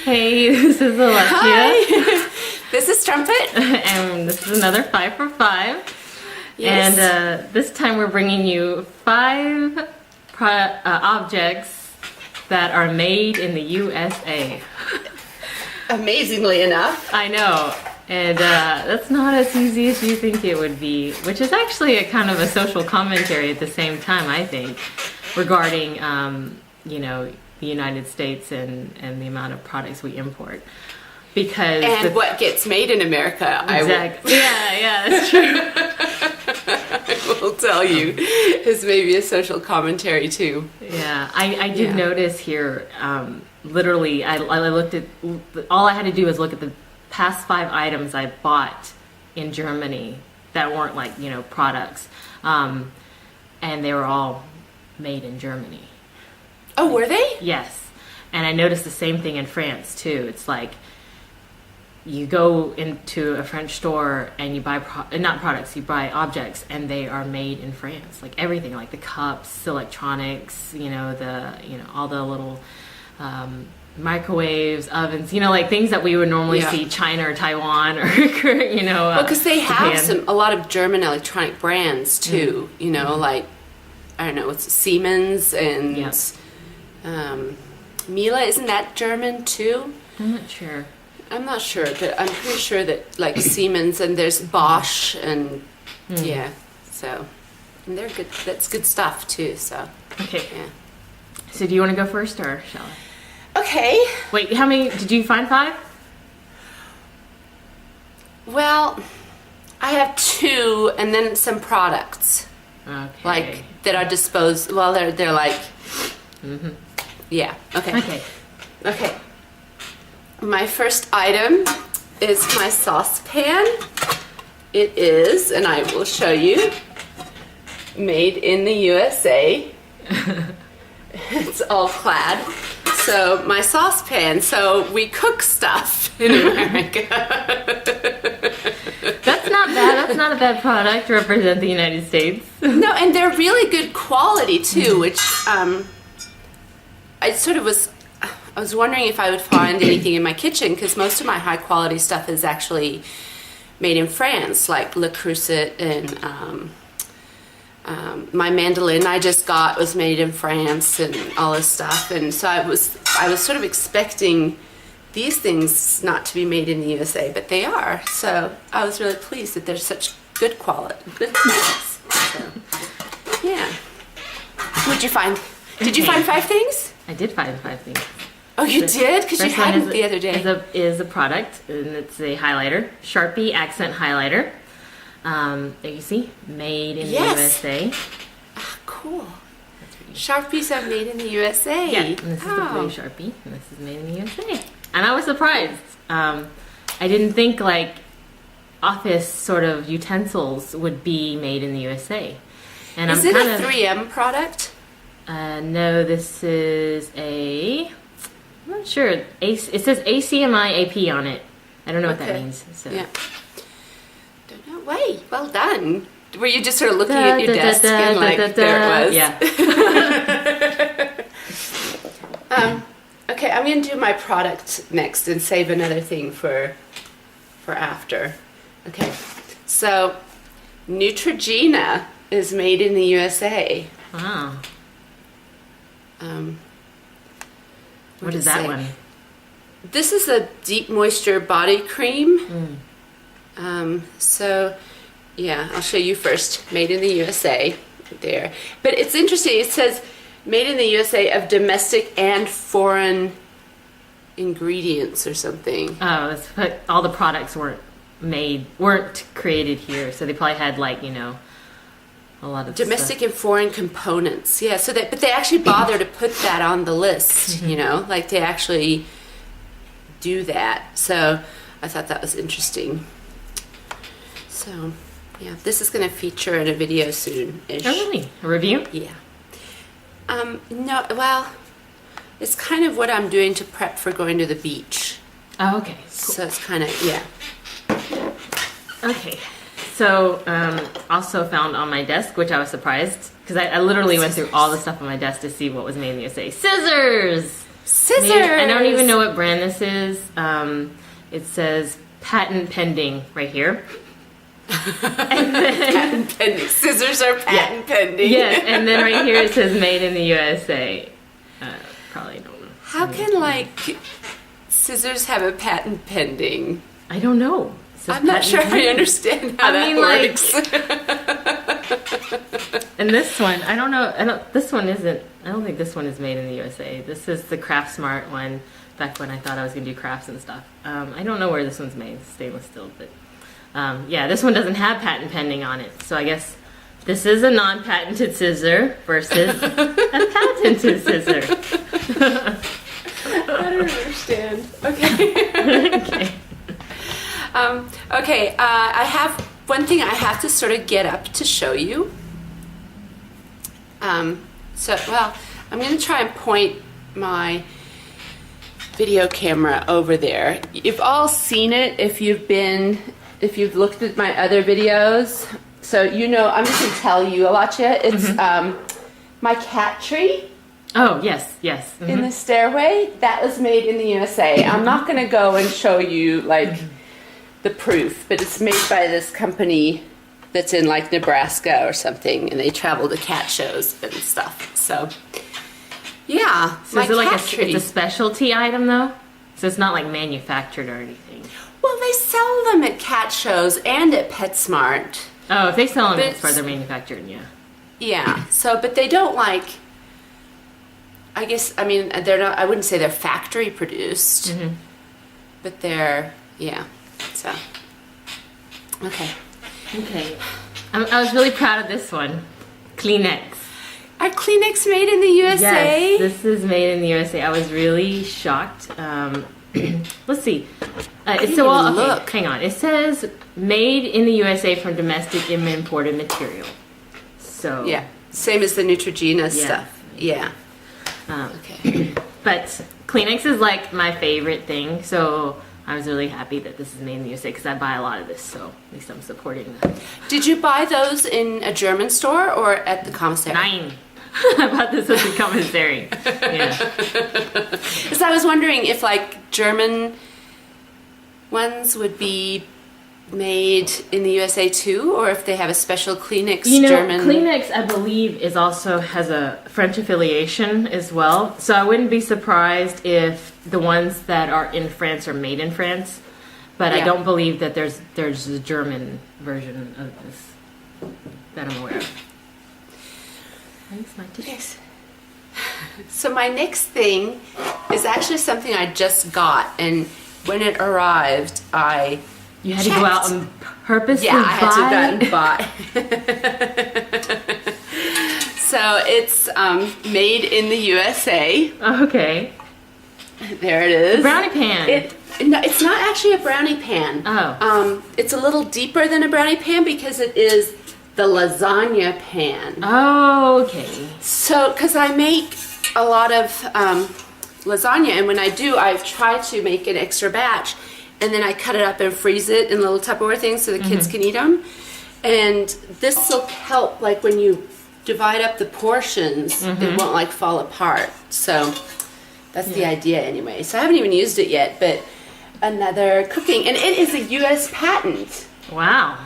Hey, this is Alachia. Hi, this is Strumpet. And this is another 5 for 5. Yes. And this time we're bringing you 5 objects that are made in the USA. Amazingly enough. I know. And that's not as easy as you think it would be, which is actually a kind of a social commentary at the same time, I think, regarding, you know, the United States and the amount of products we import. Because and what gets made in America, exactly. Yeah, that's true. I will tell you, is maybe a social commentary too. Yeah, I did notice here, literally, I looked at, all I had to do was look at the past 5 items I bought in Germany that weren't like, you know, products. And they were all made in Germany. Oh, were they? Yes. And I noticed the same thing in France too. It's like you go into a French store and you buy not products, you buy objects, and they are made in France. Like everything, like the cups, electronics, you know, all the little microwaves, ovens, you know, like things that we would normally see China or Taiwan or you know. Well, because they have Japan. a lot of German electronic brands too. You know, like I don't know, it's Siemens and Miele. Isn't that German too? I'm not sure. I'm not sure, but I'm pretty sure that like Siemens and there's Bosch and so and they're good. That's good stuff too. So okay. Yeah. So do you want to go first or shall I? Okay. Wait, how many did you find? 5? Well, I have 2 and then some products. Okay. Like that are disposed. Well, they're like. Yeah. Okay. Okay. My first item is my saucepan. It is, and I will show you, made in the USA. It's all clad. So my saucepan. So we cook stuff in America. That's not bad. That's not a bad product to represent the United States. No, and they're really good quality too, which I was wondering if I would find anything in my kitchen because most of my high quality stuff is actually made in France, like Le Creuset and my mandolin I just got was made in France and all this stuff. And so I was sort of expecting these things not to be made in the USA, but they are. So I was really pleased that they're such good quality. So, yeah. What'd you find? Did you find 5 things? I did find 5 things. Oh, you did? Because you had it the other day. Is a product, and it's a highlighter, Sharpie accent highlighter. There you see, made in the USA. Ah, cool. Sharpies are made in the USA. Yeah, and this is the blue Sharpie, and this is made in the USA. And I was surprised. I didn't think like office sort of utensils would be made in the USA. And is it a 3M product? No, this is I'm not sure. It says ACMI AP on it. I don't know what that means. So. Yeah. Don't know. Wait, well done. Were you just sort of looking at your desk and like, there it was? Yeah. Okay, I'm going to do my product next and save another thing for after. Okay, so Neutrogena is made in the USA. Wow. What is that one? This is a deep moisture body cream. So, yeah, I'll show you first. Made in the USA, there. But it's interesting. It says made in the USA of domestic and foreign ingredients or something. Oh, all the products weren't created here, so they probably had like, you know, a lot of domestic stuff. And foreign components. Yeah, so but they actually bother to put that on the list, you know, like they actually do that. So I thought that was interesting. So, yeah, this is going to feature in a video soon-ish. Oh, really? A review? Yeah. No, well, it's kind of what I'm doing to prep for going to the beach. Oh, okay. Cool. So it's kind of, yeah. Okay. So, also found on my desk, which I was surprised, because I literally went through all the stuff on my desk to see what was made in the USA. Scissors! Scissors. I don't even know what brand this is. It says patent pending right here. Patent pending. Scissors are patent pending. Yes, and then right here it says made in the USA. Probably don't know. How can scissors have a patent pending? I don't know. I'm not sure I understand how that works. And this one, I don't know. This one isn't. I don't think this one is made in the USA. This is the Craft Smart one. Back when I thought I was gonna do crafts and stuff. I don't know where this one's made. Stainless steel, but yeah, this one doesn't have patent pending on it. So I guess this is a non-patented scissor versus a patented scissor. I don't understand. Okay. Okay. Okay. I have one thing I have to sort of get up to show you. I'm going to try and point my video camera over there. You've all seen it if you've looked at my other videos. So I'm just going to tell you, Alachia, it's my cat tree. Oh, yes. Mm-hmm. In the stairway, that was made in the USA. I'm not going to go and show you the proof, but it's made by this company that's in Nebraska or something, and they travel to cat shows and stuff. So, yeah, so is it it's a specialty item though? So it's not manufactured or anything. Well, they sell them at cat shows and at PetSmart. Oh, if they sell them at PetSmart, they're manufactured, yeah. Yeah. So, but they don't they're not. I wouldn't say they're factory produced, but they're So, okay. Okay. I was really proud of this one. Kleenex. Are Kleenex made in the USA? Yes, this is made in the USA. I was really shocked. Let's see. Look. Hang on. It says made in the USA from domestic and imported material. So yeah, same as the Neutrogena stuff. Yeah. Okay. But Kleenex is my favorite thing. So I was really happy that this is made in the USA because I buy a lot of this, so at least I'm supporting that. Did you buy those in a German store or at the commissary? Nein. I bought this at the commissary. Yeah. Because I was wondering if German ones would be made in the USA too, or if they have a special Kleenex German. Kleenex, I believe, has a French affiliation as well. So I wouldn't be surprised if the ones that are in France are made in France. But I don't believe that there's a German version of this that I'm aware of. Thanks, my yes. So my next thing is actually something I just got, and when it arrived, You had to go out and purposely buy? Yeah, I had to go out and buy. So it's made in the USA. Okay. There it is. A brownie pan. No, it's not actually a brownie pan. Oh. It's a little deeper than a brownie pan because it is the lasagna pan. Oh, okay. So, because I make a lot of lasagna, and when I do, I try to make an extra batch. And then I cut it up and freeze it in little Tupperware things so the kids can eat them. And this will help, when you divide up the portions, it won't fall apart. So that's the idea anyway. So I haven't even used it yet, but another cooking. And it is a U.S. patent. Wow.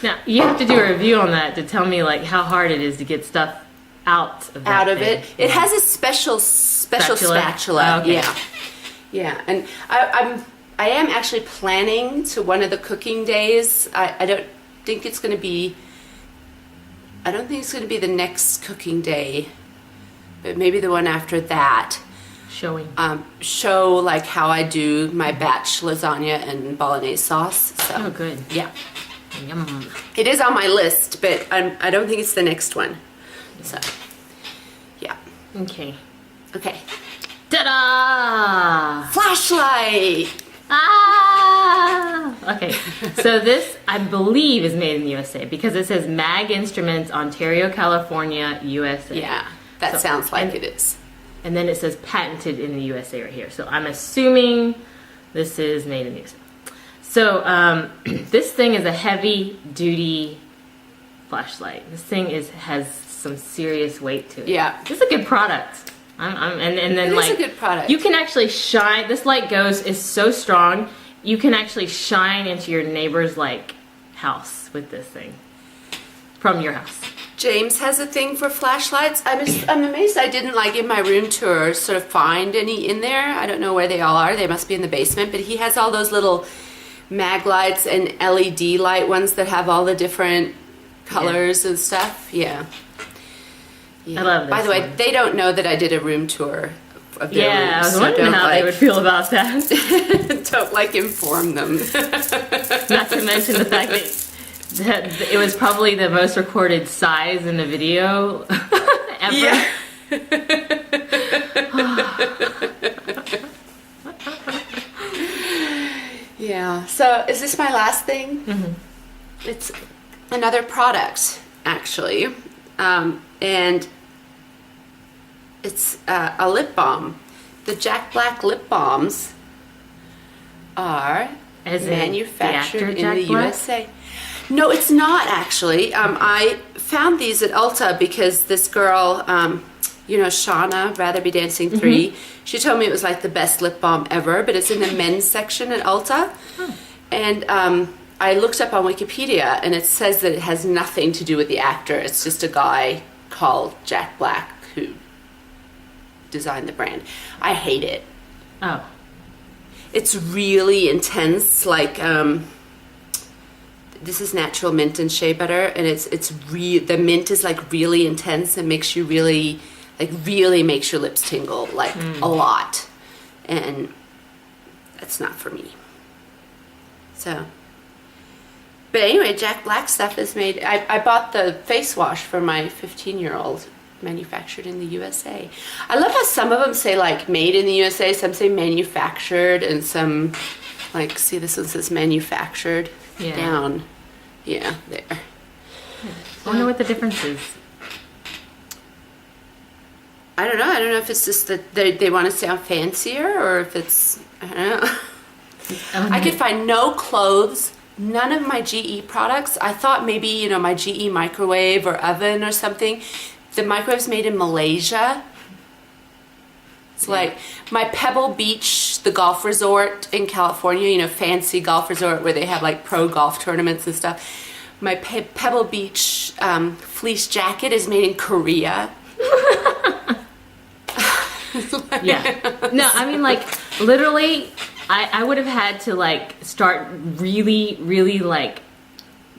Now, you have to do a review on that to tell me how hard it is to get stuff out of it. It has a special spatula. Okay. Yeah. And I am actually planning to one of the cooking days. I don't think it's going to be the next cooking day, but maybe the one after that. Show how I do my batch lasagna and bolognese sauce. So, oh, good. Yeah. Yum. It is on my list, but I don't think it's the next one. So, yeah. Okay. Ta-da! Flashlight! Okay. So this, I believe, is made in the USA because it says Mag Instruments, Ontario, California, USA. Yeah, that sounds like it is. And then it says patented in the USA right here. So I'm assuming this is made in the USA. So this thing is a heavy-duty flashlight. This thing has some serious weight to it. Yeah. It's a good product. And then It's a good product. you can actually shine. This light is so strong. You can actually shine into your neighbor's like house with this thing from your house. James has a thing for flashlights. I'm amazed I didn't like in my room tour sort of find any in there. I don't know where they all are. They must be in the basement. But he has all those little Maglites and LED light ones that have all the different colors and stuff. Yeah. I love this. By the way, one. they don't know that I did a room tour of their rooms. I was wondering how they would feel about that. Don't like inform them. Not to mention the fact that it was probably the most recorded size in a video ever. Yeah. Yeah. So is this my last thing? Mm-hmm. It's another product, actually. And it's a lip balm. The Jack Black lip balms are manufactured in the USA. No, it's not actually. I found these at Ulta because this girl, Shauna, Rather Be Dancing 3, she told me it was like the best lip balm ever, but it's in the men's section at Ulta. And I looked up on Wikipedia and it says that it has nothing to do with the actor. It's just a guy called Jack Black who designed the brand. I hate it. Oh. It's really intense, like this is natural mint and shea butter, and the mint is like really intense and makes you really makes your lips tingle like a lot, and that's not for me. So, but anyway, Jack Black stuff is made. I bought the face wash for my 15-year-old, manufactured in the USA. I love how some of them say like made in the USA, some say manufactured, and some like, see, this one says manufactured down. Yeah, there. I wonder what the difference is. I don't know. I don't know if it's just that they want to sound fancier, or if it's, I don't know. I could find no clothes, none of my GE products. I thought maybe, my GE microwave or oven or something. The microwave's made in Malaysia. It's like my Pebble Beach, the golf resort in California, fancy golf resort where they have like pro golf tournaments and stuff. My Pebble Beach fleece jacket is made in Korea. Yeah. No, I mean, like, literally, I would have had to, like, start really, really, like,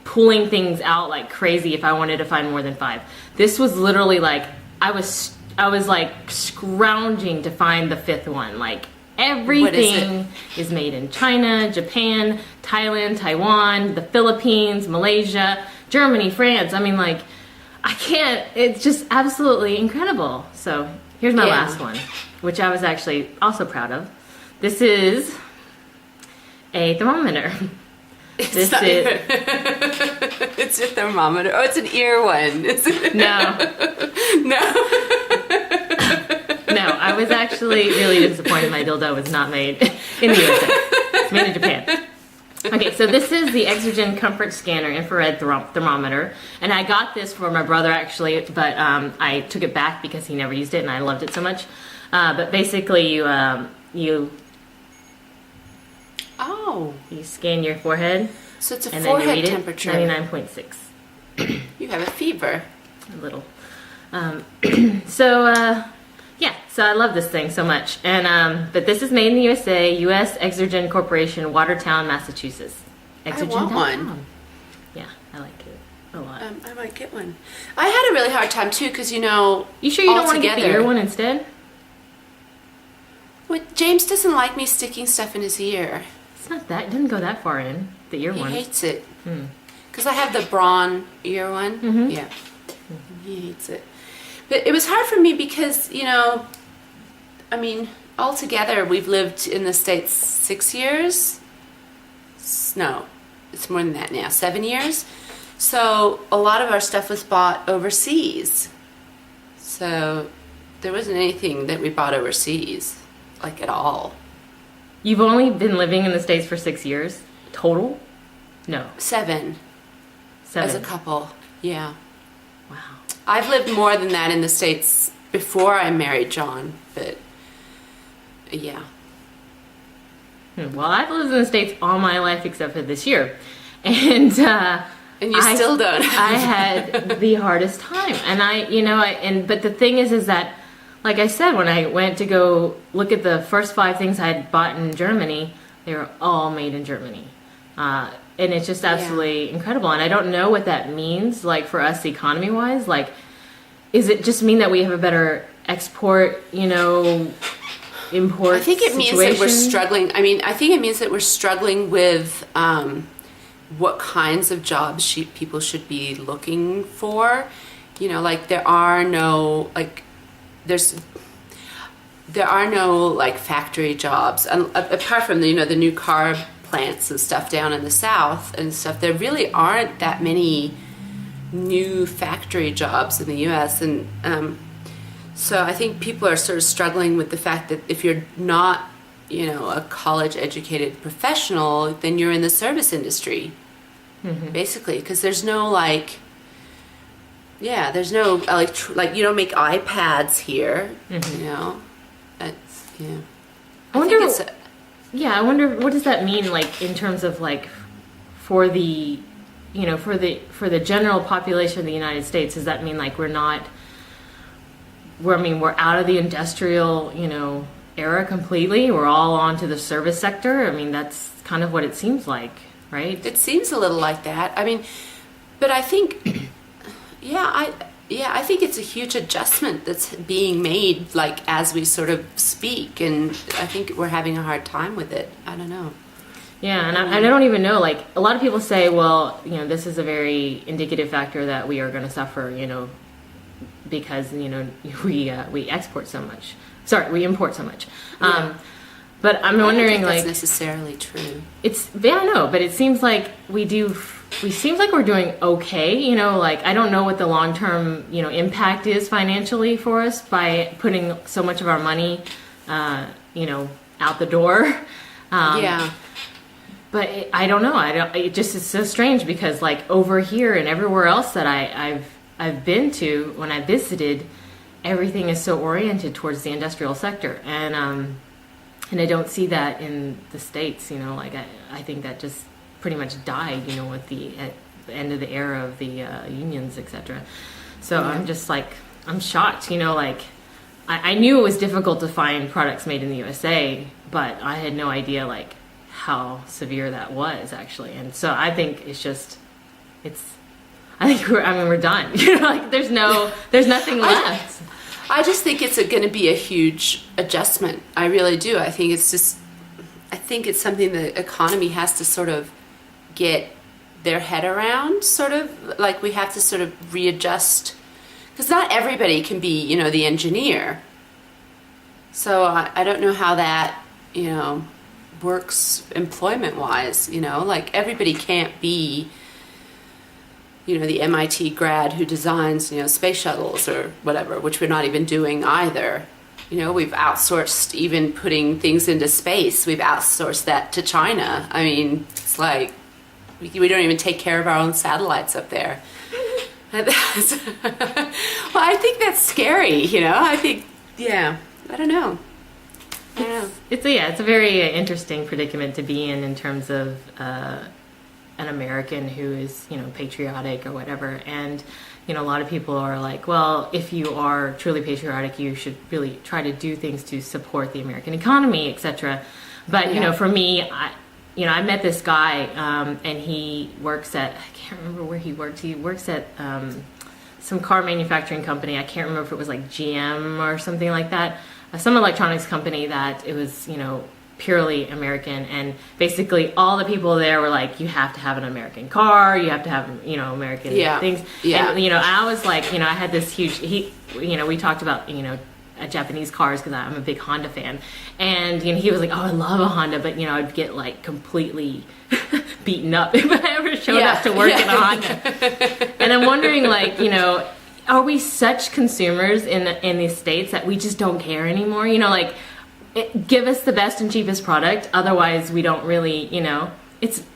pulling things out like crazy if I wanted to find more than 5. This was literally, like, I was like, scrounging to find the 5th one. Like, everything is made in China, Japan, Thailand, Taiwan, the Philippines, Malaysia, Germany, France. I mean, like, I can't, it's just absolutely incredible. So here's my last one, which I was actually also proud of. This is a thermometer. It's a thermometer. Oh, it's an ear one. No. No, I was actually really disappointed my dildo was not made in the USA. It's made in Japan. Okay, so this is the Exogen Comfort Scanner infrared thermometer, and I got this for my brother actually, but I took it back because he never used it and I loved it so much. But basically, you scan your forehead. So it's a and forehead then you read temperature. 99.6. You have a fever. A little. So I love this thing so much. And but this is made in the USA, U.S. Exogen Corporation, Watertown, Massachusetts. Exogen. I want one. Yeah, I like it a lot. I might get one. I had a really hard time too because You sure you don't want to get the ear one instead? Well, James doesn't like me sticking stuff in his ear. It's not that. It doesn't go that far in. The ear one. He hates it. Because I have the brawn ear one. Mm-hmm. Yeah. He hates it. But it was hard for me because, altogether we've lived in the States 6 years. No, it's more than that now. 7 years. So a lot of our stuff was bought overseas. So there wasn't anything that we bought overseas, like at all. You've only been living in the States for 6 years total? No. 7. 7. As a couple, yeah. Wow. I've lived more than that in the States before I married John, but yeah. Well, I've lived in the States all my life except for this year. And you still don't. I had the hardest time. And but the thing is that, like I said, when I went to go look at the first 5 things I had bought in Germany, they were all made in Germany. And it's just absolutely incredible. And I don't know what that means, like, for us economy-wise. Like, is it just mean that we have a better export, import I think it means that we're struggling. I mean, I think it means that we're struggling with what kinds of jobs people should be looking for. Like, there are no factory jobs, and apart from the new car plants and stuff down in the South and stuff. There really aren't that many new factory jobs in the U.S. and so I think people are sort of struggling with the fact that if you're not, a college-educated professional, then you're in the service industry, basically, because there's no there's no you don't make iPads here, It's, I wonder what does that mean, like, in terms of, like, for the general population of the United States. Does that mean, like, we're out of the industrial, era completely? We're all onto the service sector? I mean, that's kind of what it seems like, right? It seems a little like that. I mean, but I think, I think it's a huge adjustment that's being made, like, as we sort of speak, and I think we're having a hard time with it. I don't know. Yeah, and I don't even know, like, a lot of people say, well, this is a very indicative factor that we are going to suffer, because, we export so much. Sorry, we import so much. Yeah. But I'm wondering, I don't think like... that's necessarily true. I know, but it seems like we seems like we're doing okay, like, I don't know what the long-term, impact is financially for us by putting so much of our money, out the door. But I don't know. It just is so strange because, like, over here and everywhere else that I've been to when I visited, everything is so oriented towards the industrial sector, and I don't see that in the States. Like, I think that just pretty much died, with the end of the era of the unions, etc. So I'm just like, I'm shocked. Like, I knew it was difficult to find products made in the USA, but I had no idea, like, how severe that was actually. And so I think we're done. Like, there's nothing left. I just think it's going to be a huge adjustment. I really do. I think it's something the economy has to sort of get their head around, sort of, like, we have to sort of readjust, because not everybody can be, the engineer. So I don't know how that, works employment-wise, like, everybody can't be, the MIT grad who designs, space shuttles or whatever, which we're not even doing either. We've outsourced even putting things into space. We've outsourced that to China. I mean, it's like, we don't even take care of our own satellites up there. Well, I think that's scary, I think, I don't know. It's a very interesting predicament to be in terms of an American who is, patriotic or whatever. And, a lot of people are like, well, if you are truly patriotic, you should really try to do things to support the American economy, etc. But, for me, I met this guy, and he works at, I can't remember where he works. He works at some car manufacturing company. I can't remember if it was like GM or something like that. Some electronics company that it was, purely American, and basically all the people there were like, you have to have an American car, you have to have, American things. Yeah. And, I was like, I had this huge, we talked about, Japanese cars because I'm a big Honda fan. And, he was like, oh, I love a Honda, but, I'd get like completely beaten up if I ever showed up to work in a Honda. And I'm wondering, like, are we such consumers in these states that we just don't care anymore? Like, give us the best and cheapest product. Otherwise, we don't really,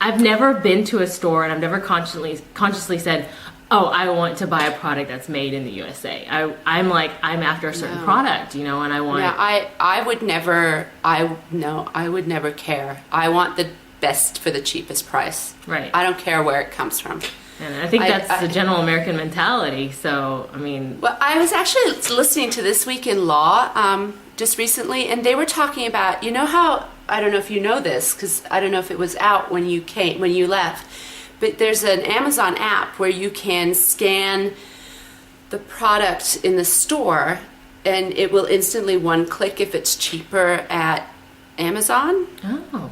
I've never been to a store and I've never consciously said, oh, I want to buy a product that's made in the USA. I'm after a certain product, and I want. Yeah, I would never. I would never care. I want the best for the cheapest price. Right. I don't care where it comes from. And I think that's the general American mentality. So, I mean. Well, I was actually listening to This Week in Law just recently, and they were talking about, how, I don't know if you know this, because I don't know if it was out when you left, but there's an Amazon app where you can scan the product in the store, and it will instantly one click if it's cheaper at Amazon. Oh.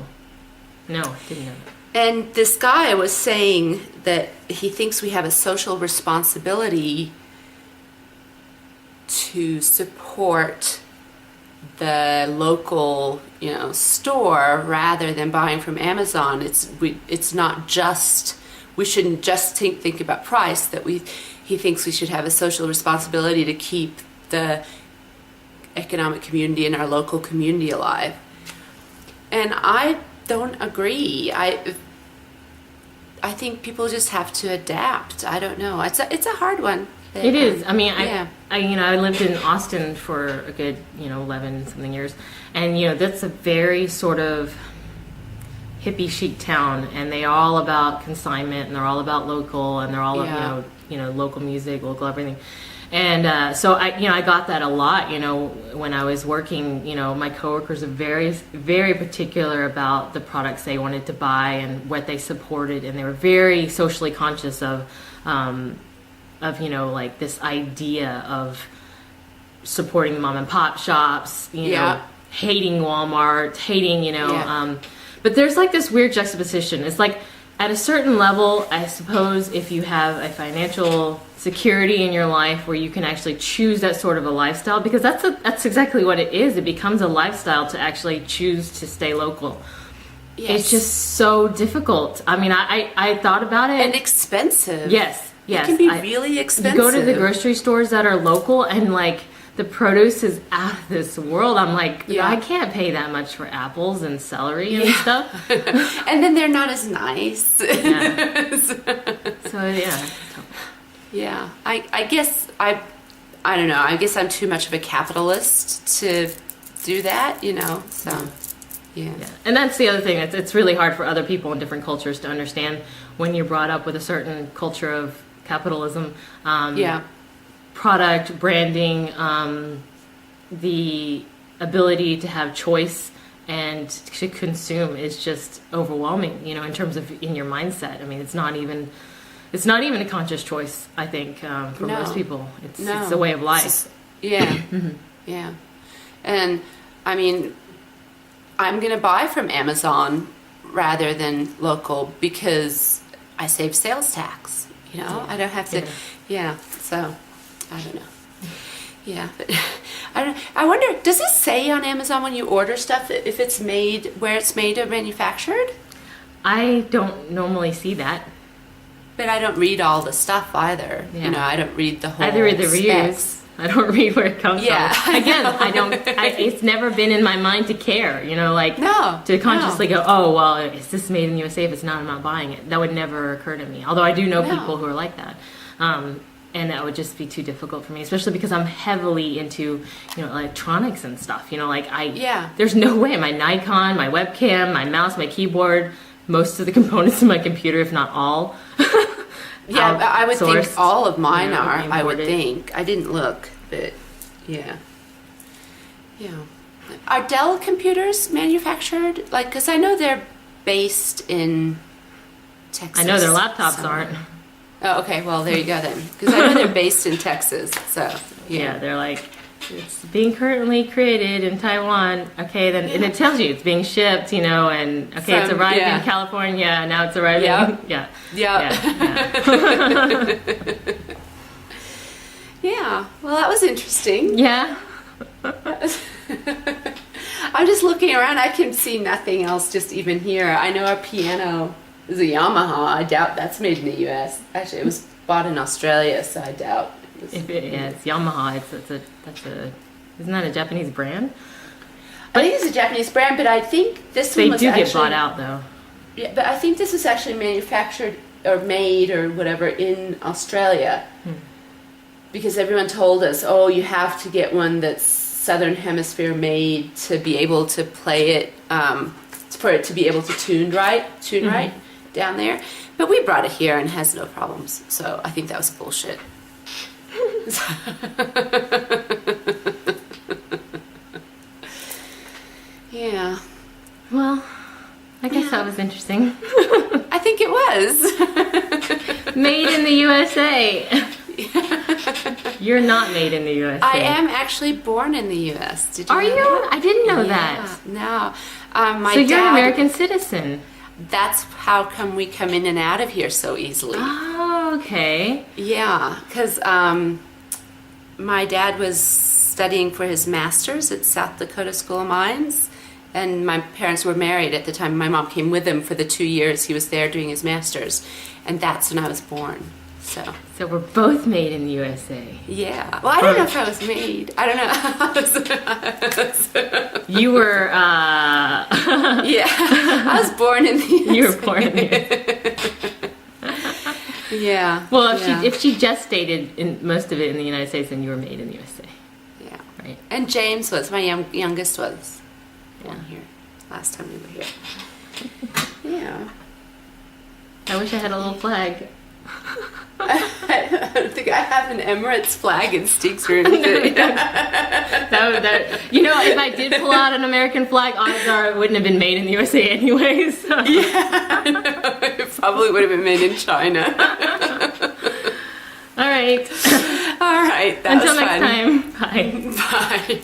No, didn't know that. And this guy was saying that he thinks we have a social responsibility to support the local, store rather than buying from Amazon. It's not just, we shouldn't just think about price. He thinks we should have a social responsibility to keep the economic community and our local community alive. And I don't agree. I think people just have to adapt. I don't know. It's a hard one. It is. I mean, I lived in Austin for a good 11 something years, and that's a very sort of hippie chic town, and they're all about consignment, and they're all about local, and they're all local music, local everything. And so I got that a lot, when I was working. My coworkers are very, very particular about the products they wanted to buy and what they supported, and they were very socially conscious of like this idea of supporting the mom and pop shops, hating Walmart, hating, but there's like this weird juxtaposition. It's like at a certain level, I suppose, if you have a financial security in your life where you can actually choose that sort of a lifestyle, because that's exactly what it is. It becomes a lifestyle to actually choose to stay local. Yes. It's just so difficult. I mean, I thought about it. And expensive. Yes. It can be really expensive. You go to the grocery stores that are local, and like the produce is out of this world. I'm like, I can't pay that much for apples and celery and stuff. And then they're not as nice. Yeah. So yeah. I guess I don't know. I guess I'm too much of a capitalist to do that, So yeah. And that's the other thing. It's really hard for other people in different cultures to understand when you're brought up with a certain culture of capitalism. Product branding, the ability to have choice and to consume is just overwhelming, in terms of in your mindset. I mean, it's not even a conscious choice, I think, for most people. It's a way of life. Yeah. And I mean, I'm going to buy from Amazon rather than local because I save sales tax. I don't have to. So I don't know. Yeah, but I wonder, does it say on Amazon when you order stuff if it's made where it's made or manufactured? I don't normally see that. But I don't read all the stuff either. Yeah. I don't read the whole. I read the reviews. Specs. I don't read where it comes Yeah. from. Again, I don't. It's never been in my mind to care. To consciously go, oh well, is this made in the USA? If it's not, I'm not buying it. That would never occur to me. Although I do know people who are like that, and that would just be too difficult for me, especially because I'm heavily into electronics and stuff. There's no way my Nikon, my webcam, my mouse, my keyboard, most of the components of my computer, if not all. I would think all of mine are. Imported. I would think. I didn't look, but yeah. Are Dell computers manufactured? Because I know they're based in Texas. I know their laptops aren't. Oh, okay. Well, there you go then. Because I know they're based in Texas. So yeah, they're like, it's being currently created in Taiwan. Okay, then and it tells you it's being shipped, and it's arrived in California. Now it's arriving. Yeah. Yeah. Well, that was interesting. Yeah. I'm just looking around. I can see nothing else. Just even here, I know our piano is a Yamaha. I doubt that's made in the U.S. Actually, it was bought in Australia, so I doubt. It's Yamaha. Isn't that a Japanese brand? I think it's a Japanese brand, but I think this one was They do get bought out, though. Yeah, but I think this was actually manufactured or made or whatever in Australia. Because everyone told us, oh, you have to get one that's Southern Hemisphere made to be able to play it, for it to be able to tune right down there. But we brought it here and it has no problems. So I think that was bullshit. Yeah. Well, I guess that was interesting. I think it was. Made in the USA. You're not made in the USA. I am actually born in the U.S. Did you Are know you? that? I didn't know Yeah, that. no. So you're an American citizen. That's how come we come in and out of here so easily. Oh, okay. Yeah, because my dad was studying for his master's at South Dakota School of Mines, and my parents were married at the time. My mom came with him for the 2 years he was there doing his master's, and that's when I was born. So we're both made in the USA. yeah. Well, I don't know if I was made. I don't know. You were. Yeah, I was born in the USA. You were born in the USA. Yeah. Well, yeah. if she gestated in most of it in the United States, then you were made in the USA. Yeah. Right. And James was my youngest was born here last time we were here. Yeah. I wish I had a little flag. I don't think I have an Emirates flag in Steve's room. You know, if I did pull out an American flag, odds are it wouldn't have been made in the USA anyway. So. Yeah, I know. It probably would have been made in China. All right. All right. That Until was next fun. time. Bye. Bye.